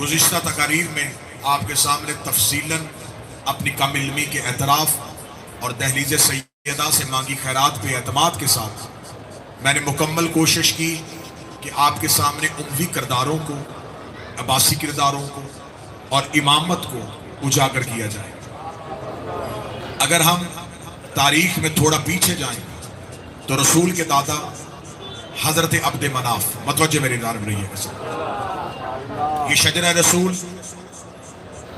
گزشتہ تقاریر میں آپ کے سامنے تفصیلاً اپنی کم علمی کے اعتراف اور دہلیز سیدہ سے مانگی خیرات پہ اعتماد کے ساتھ میں نے مکمل کوشش کی کہ آپ کے سامنے اموی کرداروں کو، عباسی کرداروں کو اور امامت کو اجاگر کیا جائے۔ اگر ہم تاریخ میں تھوڑا پیچھے جائیں تو رسول کے دادا حضرت عبد مناف، متوجہ میری جانب رہی ہے، یہ شجرہ رسول،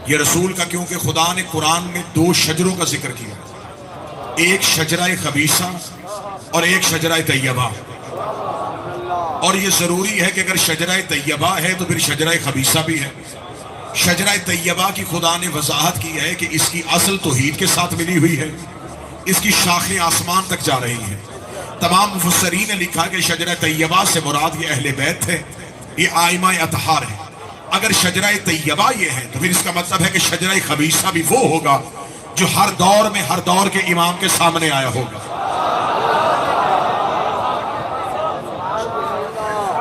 یہ رسول کا، کیونکہ خدا نے قرآن میں دو شجروں کا ذکر کیا، ایک شجرہ خبیثہ اور ایک شجرہ طیبہ، اور یہ ضروری ہے کہ اگر شجرہ طیبہ ہے تو پھر شجرہ خبیثہ بھی ہے۔ شجرہ طیبہ کی خدا نے وضاحت کی ہے کہ اس کی اصل توحید کے ساتھ ملی ہوئی ہے، اس کی شاخیں آسمان تک جا رہی ہیں۔ تمام مفسرین نے لکھا کہ شجرہ طیبہ سے مراد یہ اہل بیت ہے، یہ آئمہ اطہار ہے۔ اگر شجرہ طیبہ یہ ہے تو پھر اس کا مطلب ہے کہ شجرہ خبیثہ بھی وہ ہوگا جو ہر دور میں ہر دور کے امام کے سامنے آیا ہوگا۔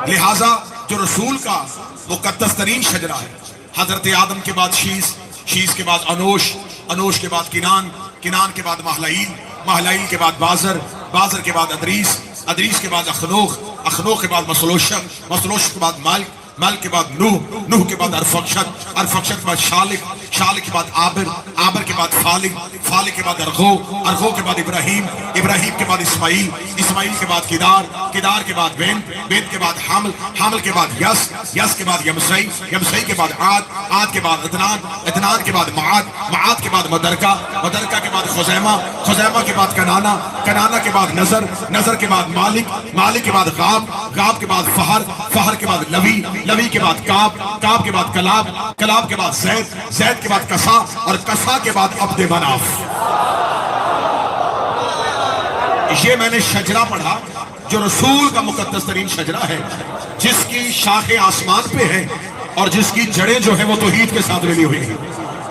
لہٰذا جو رسول کا مقدس ترین شجرہ ہے، حضرت آدم کے بعد شیس، شیس کے بعد انوش، انوش کے بعد کنان، کنان کے بعد مہلائیل، مہلائیل کے بعد بازر، بازر کے بعد ادریس، ادریس کے بعد اخنوخ، اخنوخ کے بعد مسلوشک، مسلوشک کے بعد مالک، مالک کے بعد نوح، نوح کے بعد ارفخشد، ارفخشد کے بعد شالک، شالک کے بعد عابر، عابر کے بعد فالک، فالک کے بعد ارغو، ارغو کے بعد ابراہیم، ابراہیم کے بعد اسماعیل، اسماعیل کے بعد کدار، کدار کے بعد بین، بین کے بعد حامل، حامل کے بعد یس، یس کے بعد یمسئی، یمسئی کے بعد عاد، عاد کے بعد عدنان، عدنان کے بعد معاد، معاد کے بعد مدرکہ، مدرکہ کے بعد خزیمہ، خزیمہ کے بعد کنانا، کنانا کے بعد نظر، نظر کے بعد مالک، مالک کے بعد غاب، غاب کے بعد فہر، فہر کے بعد لوی، لوی کے بعد کعب، کعب کے بعد کلاب، کلاب کے بعد زید، زید کے بعد کسا، اور کسا کے بعد عبد مناف۔ یہ میں نے شجرہ پڑھا جو رسول کا مقدس ترین شجرہ ہے، جس کی شاخیں آسمان پہ ہیں اور جس کی جڑیں جو ہیں وہ توحید کے ساتھ ملی ہوئی ہیں۔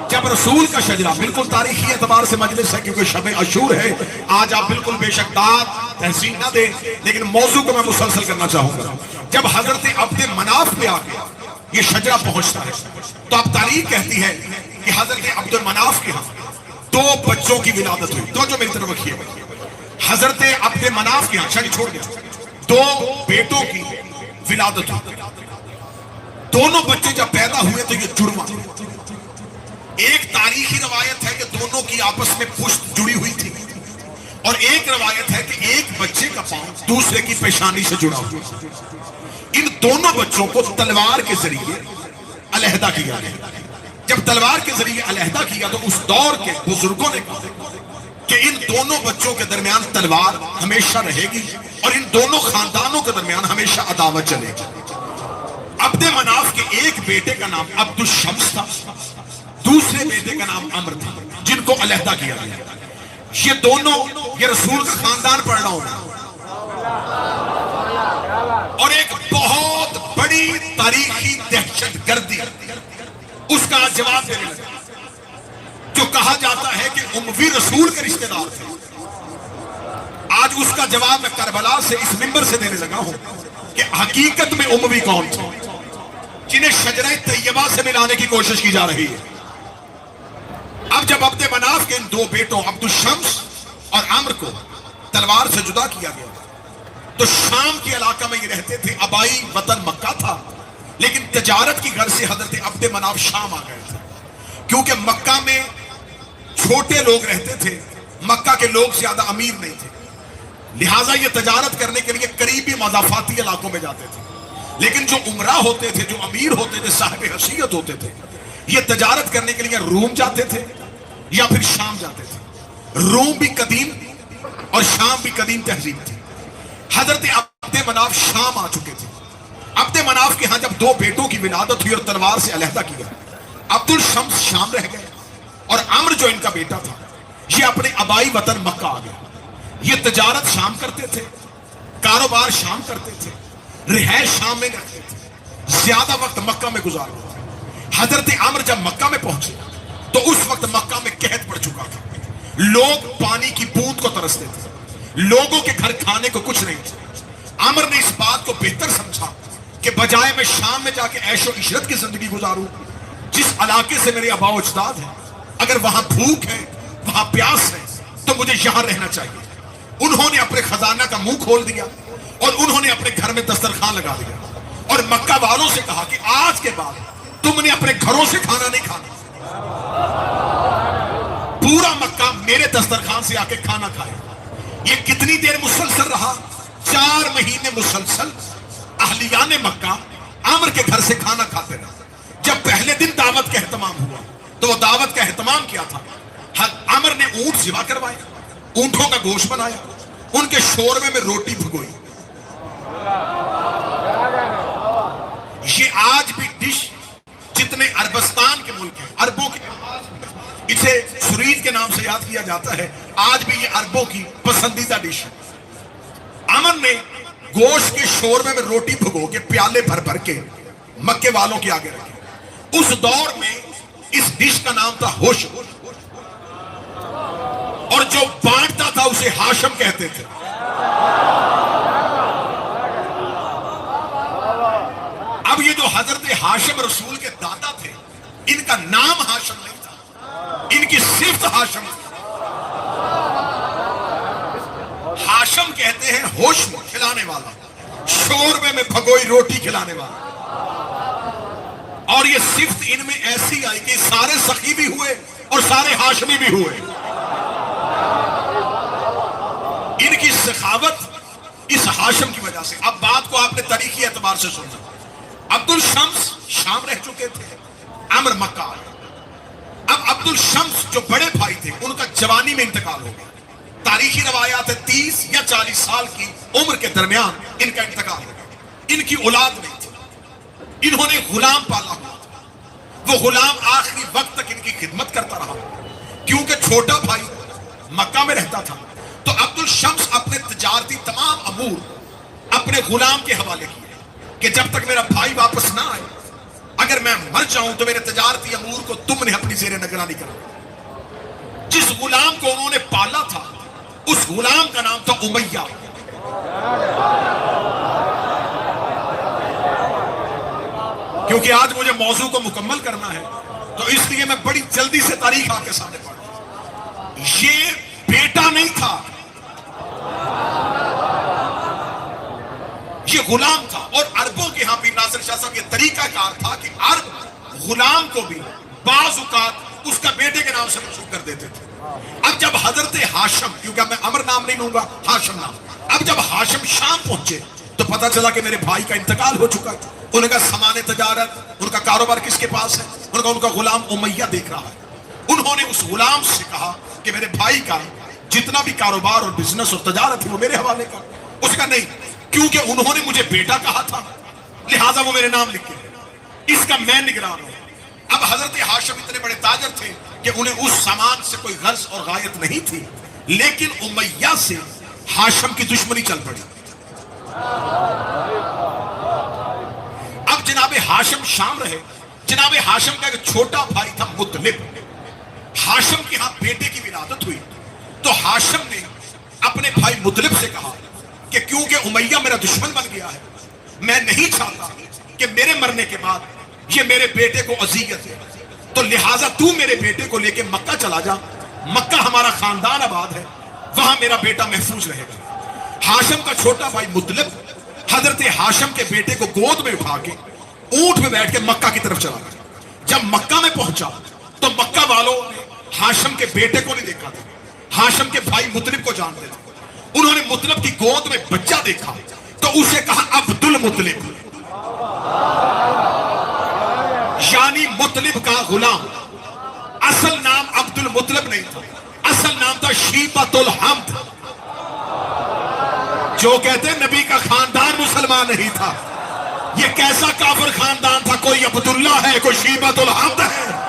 جب رسول کا شجرہ، بالکل تاریخی اعتبار سے مجلس ہے کیونکہ شب عاشور ہے، آج آپ بالکل بے شک داد تحسین نہ دیں، لیکن موضوع کو میں مسلسل کرنا چاہوں گا۔ جب حضرت عبد مناف پہ آ کے یہ شجرہ پہنچتا ہے تو اب تاریخ کہتی ہے کہ حضرت عبد المناف کے ہاں دو بچوں کی ولادت ہوئی۔ دو جو میری طرف رکھیے، حضرت عبد مناف کے ہاں، شاید چھوڑ گیا، دو بیٹوں کی ولادت ہوئی۔ دونوں بچے جب پیدا ہوئے تو یہ جڑواں، ایک تاریخی روایت ہے کہ دونوں کی آپس میں پشت جڑی ہوئی تھی، اور ایک روایت ہے کہ ایک بچے کا پاؤں دوسرے کی پیشانی سے جڑا ہوا۔ ان دونوں بچوں کو تلوار کے ذریعے علیحدہ کیا گیا۔ جب تلوار کے ذریعے علیحدہ کیا تو اس دور کے بزرگوں نے کہا کہ ان دونوں بچوں کے درمیان تلوار ہمیشہ رہے گی اور ان دونوں خاندانوں کے درمیان ہمیشہ عداوت چلے گی۔ عبد مناف کے ایک بیٹے کا نام عبد الشمس تھا، دوسرے بیٹے کا نام عمر تھا، جن کو علیحدہ کیا گیا۔ یہ دونوں، یہ رسول کا خاندان پڑھ رہا ہوں، اور ایک بہت بڑی تاریخی دہشت گردی اس کا جواب دینے لگا، جو کہا جاتا ہے کہ اموی رسول کے رشتہ دار تھے۔ آج اس کا جواب میں کربلا سے، اس منبر سے دینے لگا ہوں کہ حقیقت میں اموی کون تھے جنہیں شجرہ طیبہ سے ملانے کی کوشش کی جا رہی ہے۔ اب جب عبد مناف کے ان دو بیٹوں عبد الشمس اور عمر کو تلوار سے جدا کیا گیا تو شام کے علاقہ میں یہ رہتے تھے، آبائی وطن مکہ تھا، لیکن تجارت کی غرض سے حضرت عبد مناف شام آ گئے تھے، کیونکہ مکہ میں چھوٹے لوگ رہتے تھے، مکہ کے لوگ زیادہ امیر نہیں تھے، لہٰذا یہ تجارت کرنے کے لیے قریبی مضافاتی علاقوں میں جاتے تھے۔ لیکن جو عمرہ ہوتے تھے، جو امیر ہوتے تھے، صاحب حیثیت ہوتے تھے، یہ تجارت کرنے کے لیے روم جاتے تھے یا پھر شام جاتے تھے۔ روم بھی قدیم اور شام بھی قدیم تہذیب تھی۔ حضرت عبد مناف شام آ چکے تھے۔ عبد مناف کے ہاں جب دو بیٹوں کی ولادت ہوئی اور تلوار سے علیحدہ کیا، عبد الشمس شام رہ گئے اور عمر جو ان کا بیٹا تھا یہ اپنے آبائی وطن مکہ آ گیا۔ یہ تجارت شام کرتے تھے، کاروبار شام کرتے تھے، رہائش شام میں رکھتے تھے، زیادہ وقت مکہ میں گزارتے تھے۔ حضرت عمر جب مکہ میں پہنچے تو اس وقت مکہ میں قحط پڑ چکا تھا، لوگ پانی کی بوند کو ترستے تھے، لوگوں کے گھر کھانے کو کچھ نہیں تھا۔ عمر نے اس بات کو بہتر سمجھا کہ بجائے میں شام میں جا کے عیش و عشرت کی زندگی گزاروں، جس علاقے سے میرے آباء و اجداد ہیں، اگر وہاں بھوک ہے، وہاں پیاس ہے، تو مجھے یہاں رہنا چاہیے۔ انہوں نے اپنے خزانہ کا منہ کھول دیا اور انہوں نے اپنے گھر میں دسترخوان لگا دیا اور مکہ والوں سے کہا کہ آج کے بعد تم نے اپنے گھروں سے کھانا نہیں کھانا، پورا مکہ میرے دسترخوان سے آ کے کھانا کھائے۔ یہ کتنی دیر مسلسل رہا؟ 4 مہینے مسلسل اہلیان مکہ عمر کے گھر سے کھانا کھاتے رہے۔ جب پہلے دن دعوت کا اہتمام ہوا تو وہ دعوت کا اہتمام کیا تھا؟ عمر نے اونٹ ذبح کروائے، اونٹوں کا گوشت بنایا، ان کے شوربے میں روٹی بھگوئی۔ یہ آج بھی ڈش جتنے عربستان کے ملک ہیں، عربوں کے، اسے سرید کے نام سے یاد کیا جاتا ہے، آج بھی یہ عربوں کی پسندیدہ ڈش ہے۔ عمر نے گوشت کے شوربے میں روٹی بھگو کے پیالے بھر بھر کے مکے والوں کے آگے رکھے۔ اس دور میں اس ڈش کا نام تھا ہوش، اور جو بانٹتا تھا اسے ہاشم کہتے تھے۔ اب یہ جو حضرت ہاشم رسول کے دادا تھے، ان کا نام ہاشم نہیں تھا، ان کی صفت ہاشم تھی۔ ہاشم کہتے ہیں ہوش میں کھلانے والا، شوربے میں بھگوئی روٹی کھلانے والا۔ اور یہ صفت ان میں ایسی آئی کہ سارے سخی بھی ہوئے اور سارے ہاشمی بھی ہوئے۔ ان کی سخاوت اس ہاشم کی وجہ سے۔ اب بات کو آپ نے تاریخی اعتبار سے سننا۔ عبد الشمس شام رہ چکے تھے، عمر مکہ آئے۔ اب عبد الشمس جو بڑے بھائی تھے، ان کا جوانی میں انتقال ہو گیا۔ تاریخی روایات ہے 30 یا 40 سال کی عمر کے درمیان ان کا انتقال ہو گیا۔ ان کی اولاد نہیں تھی، انہوں نے غلام پالا ہوا تھا۔ وہ غلام آخری وقت تک ان کی خدمت کرتا رہا، کیونکہ چھوٹا بھائی مکہ میں رہتا تھا۔ تو عبد الشمس اپنے تجارتی تمام امور اپنے غلام کے حوالے کیے کہ جب تک میرا بھائی واپس نہ آئے، اگر میں مر جاؤں تو میرے تجارتی امور کو تم نے اپنی زیر نگرانی کرنا۔ جس غلام کو انہوں نے پالا تھا، اس غلام کا نام تھا امیہ۔ کیونکہ آج مجھے موضوع کو مکمل کرنا ہے، تو اس لیے میں بڑی جلدی سے تاریخ آپ کے سامنے پڑھوں۔ یہ بیٹا نہیں تھا، یہ غلام تھا۔ اور عربوں کے ہاں بھی ناصر شاہ صاحب یہ طریقہ کار تھا کہ عرب غلام کو بھی بعض اوقات اس کا بیٹے کے نام سے منسوب کر دیتے تھے۔ اب جب حضرت ہاشم، کیونکہ میں عمر نام نہیں لوں گا، ہاشم نام، اب جب ہاشم شام پہنچے تو پتا چلا کہ میرے بھائی کا انتقال ہو چکا ہے۔ ان کا سامان تجارت، ان کا کاروبار کس کے پاس ہے؟ ان کا غلام امیہ دیکھ رہا ہے۔ انہوں نے اس غلام سے کہا کہ میرے بھائی کا جتنا بھی کاروبار اور بزنس اور تجارت ہے وہ میرے حوالے کا۔ اس کا نہیں، کیونکہ انہوں نے مجھے بیٹا کہا تھا، لہٰذا وہ میرے نام لکھ کے، اس کا میں نگران ہوں۔ اب حضرت ہاشم اتنے بڑے تاجر تھے کہ انہیں اس سامان سے کوئی غرض اور غایت نہیں تھی، لیکن امیہ سے ہاشم کی دشمنی چل پڑی۔ اب جناب ہاشم شام رہے۔ جناب ہاشم کا ایک چھوٹا بھائی تھا مطلب۔ ہاشم کے ہاں بیٹے کی ولادت ہوئی تو ہاشم نے اپنے بھائی مطلب سے کہا کہ کیونکہ امیہ میرا دشمن بن گیا ہے، میں نہیں چاہتا کہ میرے مرنے کے بعد یہ میرے بیٹے کو اذیت ہے، تو لہٰذا تو میرے بیٹے کو لے کے مکہ چلا جا، مکہ ہمارا خاندان آباد ہے، وہاں میرا بیٹا محفوظ رہے گا۔ ہاشم کا چھوٹا بھائی مطلب حضرت ہاشم کے بیٹے کو گود میں اٹھا کے اونٹ میں بیٹھ کے مکہ کی طرف چلا گیا۔ جب مکہ میں پہنچا تو مکہ والوں نے ہاشم کے بیٹے کو نہیں دیکھا تھا، ہاشم کے بھائی مطلب کو جانتے تھے۔ انہوں نے مطلب کی گود میں بچہ دیکھا تو اسے کہا عبد المطلب، یعنی مطلب کا غلام۔ اصل نام عبد المطلب نہیں تھا، اصل نام تھا شیبۃ الحمد۔ جو کہتے ہیں نبی کا خاندان مسلمان نہیں تھا، یہ کیسا کافر خاندان تھا؟ کوئی عبداللہ ہے، کوئی شیبۃ الحمد ہے۔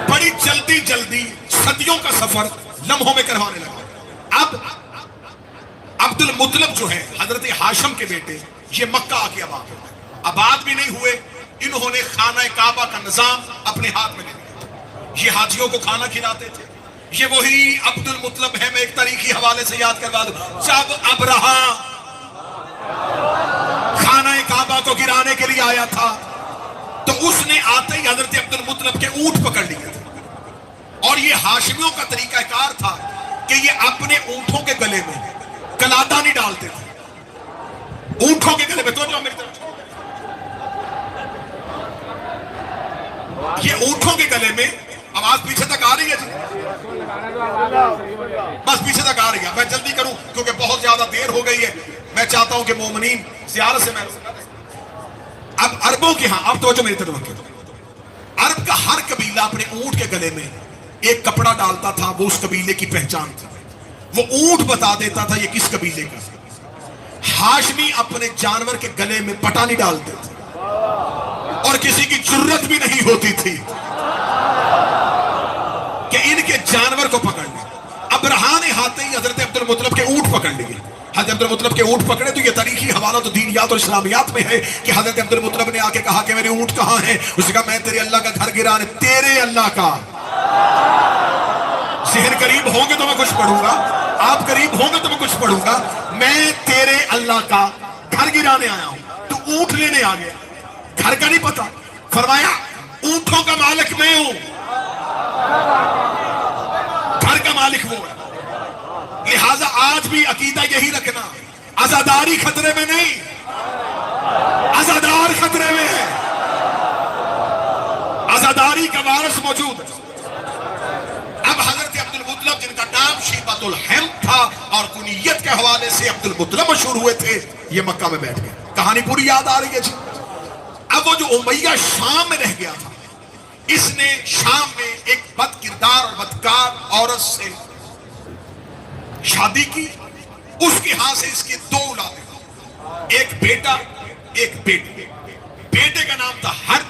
بڑی جلدی جلدی صدیوں کا سفر لمحوں میں کروانے لگا۔ اب عبد المطلب جو ہے حضرت ہاشم کے بیٹے، یہ مکہ آ کے آباد ہوئے۔ آباد بھی نہیں ہوئے، انہوں نے خانہ کعبہ کا نظام اپنے ہاتھ میں لے لیا۔ یہ حاجیوں کو کھانا کھلاتے تھے۔ یہ وہی عبد المطلب ہے، میں ایک تاریخی حوالے سے یاد کروا دوں، جب ابرہہ خانہ کعبہ کو گرانے کے لیے آیا تھا، تو اس نے آتے ہی حضرت عبد المطلب کے اونٹ پکڑ لیے تھے. اور یہ ہاشمیوں کا طریقہ کار تھا کہ یہ اپنے اونٹوں کے گلے میں کلادہ نہیں ڈالتے تھے. اونٹوں کے گلے میں تو جو میری طرف یہ اونٹوں کے گلے میں، آواز پیچھے تک آ رہی ہے جی؟ بس پیچھے تک آ رہی ہے. میں جلدی کروں کیونکہ بہت زیادہ دیر ہو گئی ہے. میں چاہتا ہوں کہ مومنین زیارت سے میں اب عربوں کے ہاں، اب توجہ میری طرف رکھیں. عرب کا ہر قبیلہ اپنے اونٹ کے گلے میں ایک کپڑا ڈالتا تھا، وہ اس قبیلے کی پہچان تھی. وہ اونٹ بتا دیتا تھا یہ کس قبیلے کا. ہاشمی اپنے جانور کے گلے میں پٹا نہیں ڈالتے تھے اور کسی کی جرت بھی نہیں ہوتی تھی کہ ان کے جانور کو پکڑ لیں. ابرہا نے ہاتھ ہی حضرت عبد المطلب کے اونٹ پکڑ لیے. حضرت عبد المطلب کے اونٹ پکڑے تو یہ تاریخی حوالہ تو دینیات اور اسلامیات میں ہے کہ حضرت عبد المطلب نے آ کے کہا کہ میرے اونٹ کہاں ہیں. اس نے کہا میں تیرے اللہ کا گھر گرانے. تیرے اللہ کا. ذہن قریب ہوں گے تو میں کچھ پڑھوں گا، آپ قریب ہوں گے تو میں کچھ پڑھوں گا. میں تیرے اللہ کا گھر گرانے آیا ہوں، تو اونٹ لینے آ گیا. گھر کا نہیں پتا. فرمایا اونٹوں کا مالک میں ہوں، گھر کا مالک وہ ہے. لہذا آج بھی عقیدہ یہی رکھنا، عزاداری خطرے میں نہیں، عزادار خطرے میں ہے. عزاداری کا وارث موجود ہے. اب حضرت عبد المطلب جن کا نام شیبۃ الحم تھا اور کنیت کے حوالے سے عبد المطلب مشہور ہوئے تھے، یہ مکہ میں بیٹھ گئے. کہانی پوری یاد آ رہی ہے جی؟ اب وہ جو امیہ شام میں رہ گیا تھا، اس نے شام میں ایک بد کردار اور بدکار عورت سے شادی کی. اس کے ہاں سے اس کی دو اولادیں، ایک بیٹا ایک بیٹی. بیٹے کا نام تھا حرب،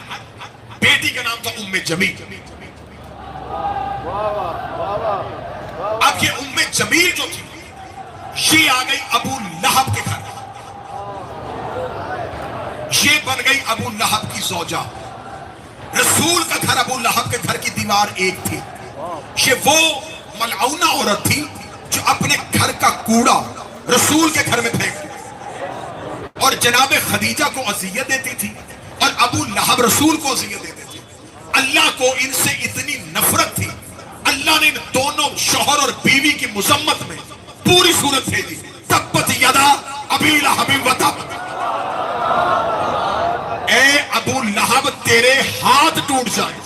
بیٹی کا نام تھا ام جمیل. اب یہ ام جمیل جو تھی یہ آ گئی ابو لہب کے گھر، یہ بن گئی ابو لہب کی زوجہ. رسول کا گھر ابو لہب کے گھر کی دیوار ایک تھی. یہ وہ ملعونہ عورت تھی جو اپنے گھر کا کوڑا رسول کے گھر میں پھینک اور جناب خدیجہ کو اذیت دیتی تھی اور ابو لہب رسول کو اذیت دیتے تھے. اللہ کو ان سے اتنی نفرت تھی، اللہ نے ان دونوں شوہر اور بیوی کی مذمت میں پوری صورت بھیجی. تبت یدا ابی لہب وتب، اے ابو لہب تیرے ہاتھ ٹوٹ جائے.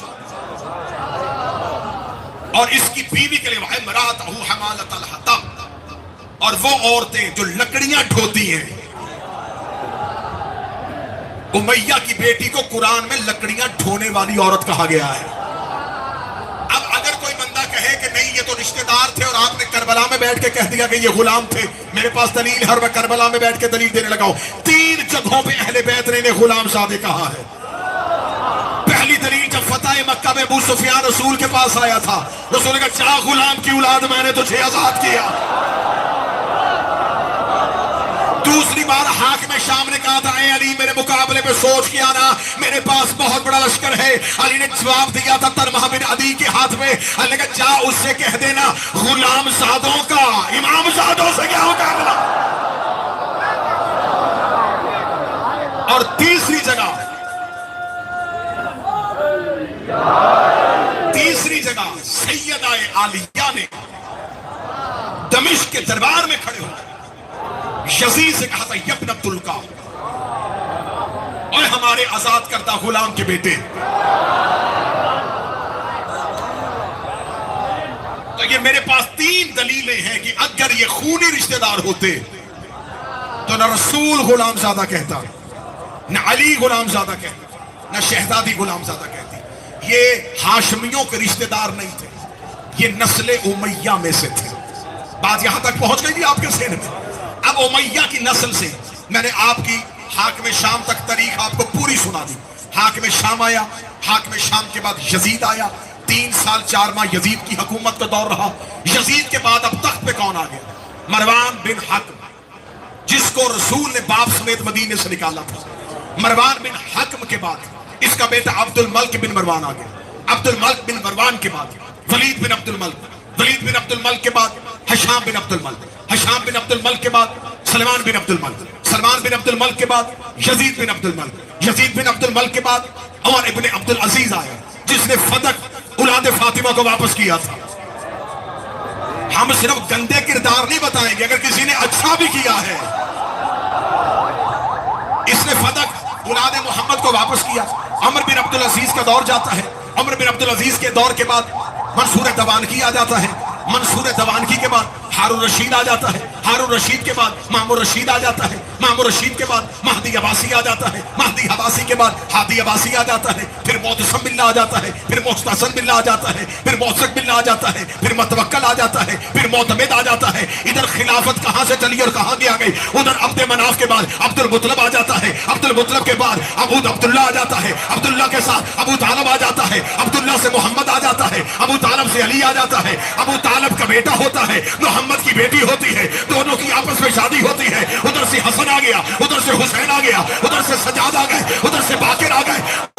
اور اس کی بیوی کے لیے وَامْرَأَتُهُ حَمَالَةَ الْحَطَبِ، اور وہ عورتیں جو لکڑیاں ڈھوتی ہیں. امیہ کی بیٹی کو قرآن میں لکڑیاں ڈھونے والی عورت کہا گیا ہے. اب اگر کوئی بندہ کہے کہ نہیں یہ تو رشتہ دار تھے اور آپ نے کربلا میں بیٹھ کے کہہ دیا کہ یہ غلام تھے، میرے پاس دلیل ہے اور میں کربلا میں بیٹھ کے دلیل دینے لگا ہوں. 3 جگہوں پہ اہل بیت نے انہیں غلام زادے کہا ہے. پہلی دلیل جب فتح مکہ میں ابو سفیان رسول کے پاس آیا تھا، رسول نے کہا جا غلام کی اولاد میں نے تجھے آزاد کیا. دوسری بار حاکم شام نے کہا تھا اے علی میرے مقابلے پہ سوچ کے آنا، میرے پاس بہت بڑا لشکر ہے. علی نے جواب دیا تھا طلحہ بن عدی کے ہاتھ میں. علی نے کہا جا اس سے کہہ دینا غلام زادوں کا امام زادوں سے کیا مقابلہ. اور تیسری جگہ سیدہ عالیہ نے دمشق کے دربار میں کھڑے ہو یزید سے کہا تھا یبن عبد القاف، اور ہمارے آزاد کردہ غلام کے بیٹے. تو یہ میرے پاس 3 دلیلیں ہیں کہ اگر یہ خونی رشتہ دار ہوتے تو نہ رسول غلام زادہ کہتا، نہ علی غلام زادہ کہتا، نہ شہزادی غلام زادہ کہتی. یہ ہاشمیوں کے رشتہ دار نہیں تھے، یہ نسل امیہ میں سے تھے. بات یہاں تک پہنچ گئی تھی آپ کے ذہن میں؟ اب امیہ کی نسل سے میں نے آپ کی حاکم شام تک تاریخ آپ کو پوری سنا دی. حاکم شام آیا، حاکم شام کے بعد یزید آیا. 3 سال 4 ماہ یزید کی حکومت کا دور رہا. یزید کے بعد اب تخت پہ کون آ گیا؟ مروان بن حکم، جس کو رسول نے باپ سمیت مدینے سے نکالا تھا. مروان بن حکم کے بعد اس کا بیٹا عبد الملک بن مروان آ گیا. عبد الملک بن مروان کے بعد ولید بن عبد الملک، ولید بن عبد الملک کے بعد ہشام بن عبد الملک، ہشام بن عبد الملک کے بعد سلمان بن عبد الملک، سلمان بن عبد الملک کے بعد یزید بن عبد الملک، یزید بن عبد الملک کے بعد عمر ابن عبد العزیز آیا جس نے فدق اولاد فاطمہ کو واپس کیا تھا۔ ہم صرف گندے کردار نہیں بتائیں گے، اگر کسی نے اچھا بھی کیا ہے، اس نے فدق اولاد محمد کو واپس کیا۔ عمر بن عبد العزیز کا دور جاتا ہے، عمر بن عبد العزیز کے دور کے بعد منصور دوانکی آ جاتا ہے، منصور دوانکی کے بعد ہارون رشید آ جاتا ہے، ہارون رشید کے بعد مامور رشید آ جاتا ہے، مامور رشید کے بعد مہدی عباسی آ جاتا ہے، مہدی عباسی کے بعد ہادی عباسی آ جاتا ہے، پھر معتصم باللہ آ جاتا ہے، پھر محتسب باللہ آ جاتا ہے، پھر موثق باللہ آ جاتا ہے، پھر متوکل آ جاتا ہے، پھر معتمد آ جاتا ہے۔ ادھر خلافت کہاں سے چلی اور کہاں گیا گئی؟ ادھر عبد مناف کے بعد عبد المطلب آ جاتا ہے، عبد المطلب کے بعد عبداللہ آ جاتا ہے، عبداللہ کے ساتھ ابو طالب آ جاتا ہے، عبداللہ سے محمد آ جاتا ہے، ابو طالب سے علی آ جاتا ہے، ابو طالب کا بیٹا ہوتا ہے، محمد کی بیٹی ہوتی ہے، دونوں کی آپس میں شادی ہوتی ہے۔ ادھر سے حسن آ گیا، ادھر سے حسین آ گیا، ادھر سے سجاد آ گئے، ادھر سے باقر آ گئے۔